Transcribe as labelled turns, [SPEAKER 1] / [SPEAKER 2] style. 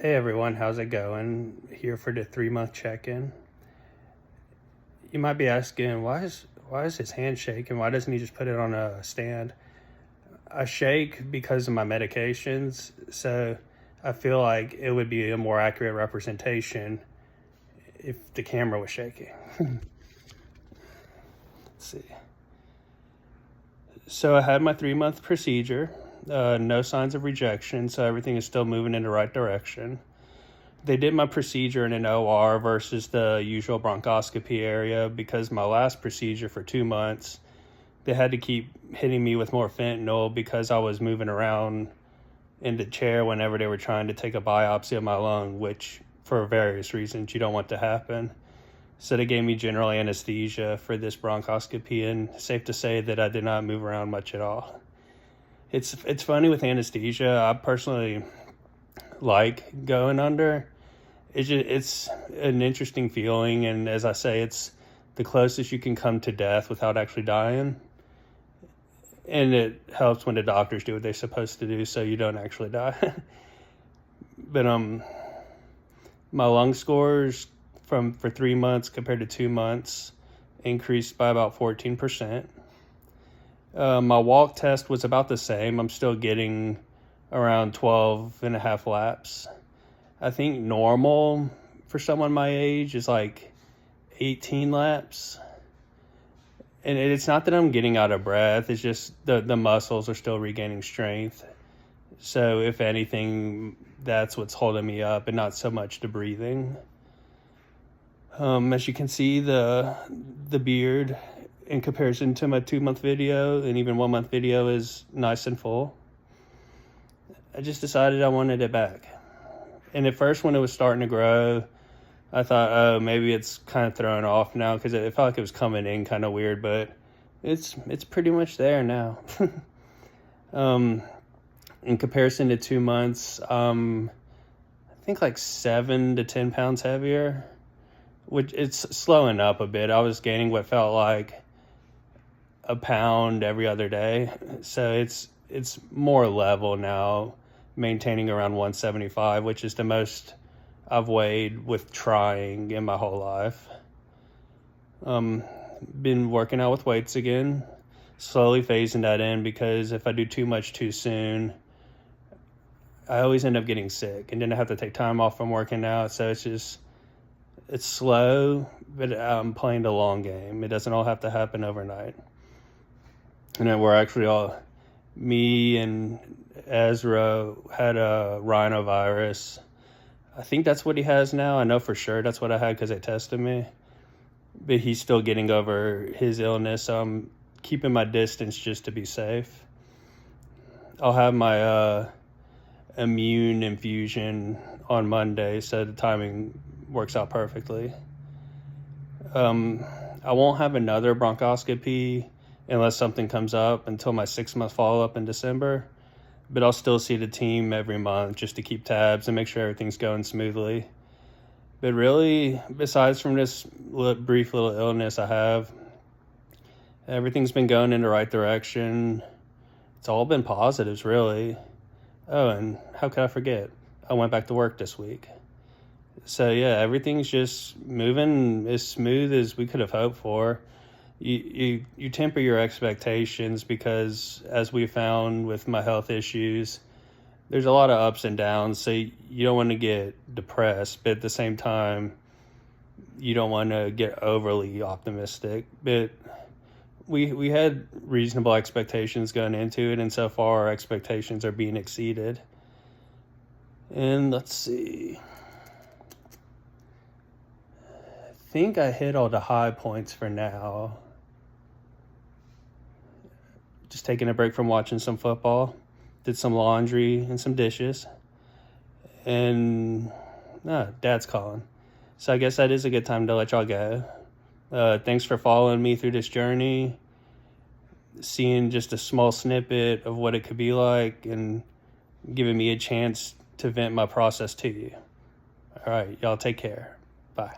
[SPEAKER 1] Hey everyone, how's it going? Here for the 3-month check-in. You might be asking, why is his hand shaking? Why doesn't he just put it on a stand? I shake because of my medications, so I feel like it would be a more accurate representation if the camera was shaking. Let's see. So I had my 3-month procedure. No signs of rejection, so everything is still moving in the right direction. They did my procedure in an OR versus the usual bronchoscopy area because my last procedure for 2 months, they had to keep hitting me with more fentanyl because I was moving around in the chair whenever they were trying to take a biopsy of my lung, which for various reasons you don't want to happen. So they gave me general anesthesia for this bronchoscopy, and safe to say that I did not move around much at all. It's funny with anesthesia. I personally like going under. It's an interesting feeling, and as I say, it's the closest you can come to death without actually dying. And it helps when the doctors do what they're supposed to do, so you don't actually die. But my lung scores for 3 months compared to 2 months increased by about 14%. My walk test was about the same. I'm still getting around 12 and a half laps. I think normal for someone my age is like 18 laps. And it's not that I'm getting out of breath. It's just the muscles are still regaining strength. So if anything, that's what's holding me up and not so much the breathing. As you can see, the beard in comparison to my 2-month video and even 1-month video is nice and full. I just decided I wanted it back. And at first when it was starting to grow, I thought, oh, maybe it's kind of throwing off now because it felt like it was coming in kind of weird, but it's pretty much there now. In comparison to 2 months, I think like 7 to 10 pounds heavier, which it's slowing up a bit. I was gaining what felt like a pound every other day. So it's more level now, maintaining around 175, which is the most I've weighed with trying in my whole life. Been working out with weights again, slowly phasing that in because if I do too much too soon, I always end up getting sick and then I have to take time off from working out. So it's slow, but I'm playing the long game. It doesn't all have to happen overnight. And then me and Ezra had a rhinovirus. I think that's what he has now. I know for sure that's what I had because they tested me. But he's still getting over his illness, so I'm keeping my distance just to be safe. I'll have my immune infusion on Monday, so the timing works out perfectly. I won't have another bronchoscopy unless something comes up until my 6-month follow-up in December. But I'll still see the team every month just to keep tabs and make sure everything's going smoothly. But really, besides from this brief little illness I have, everything's been going in the right direction. It's all been positives, really. Oh, and how could I forget? I went back to work this week. So yeah, everything's just moving as smooth as we could have hoped for. You temper your expectations because, as we found with my health issues, there's a lot of ups and downs, so you don't want to get depressed, but at the same time, you don't want to get overly optimistic. But we had reasonable expectations going into it, and so far our expectations are being exceeded. And let's see. I think I hit all the high points for now. Just taking a break from watching some football, did some laundry and some dishes, and Dad's calling. So I guess that is a good time to let y'all go. Thanks for following me through this journey, seeing just a small snippet of what it could be like, and giving me a chance to vent my process to you. All right, y'all take care. Bye.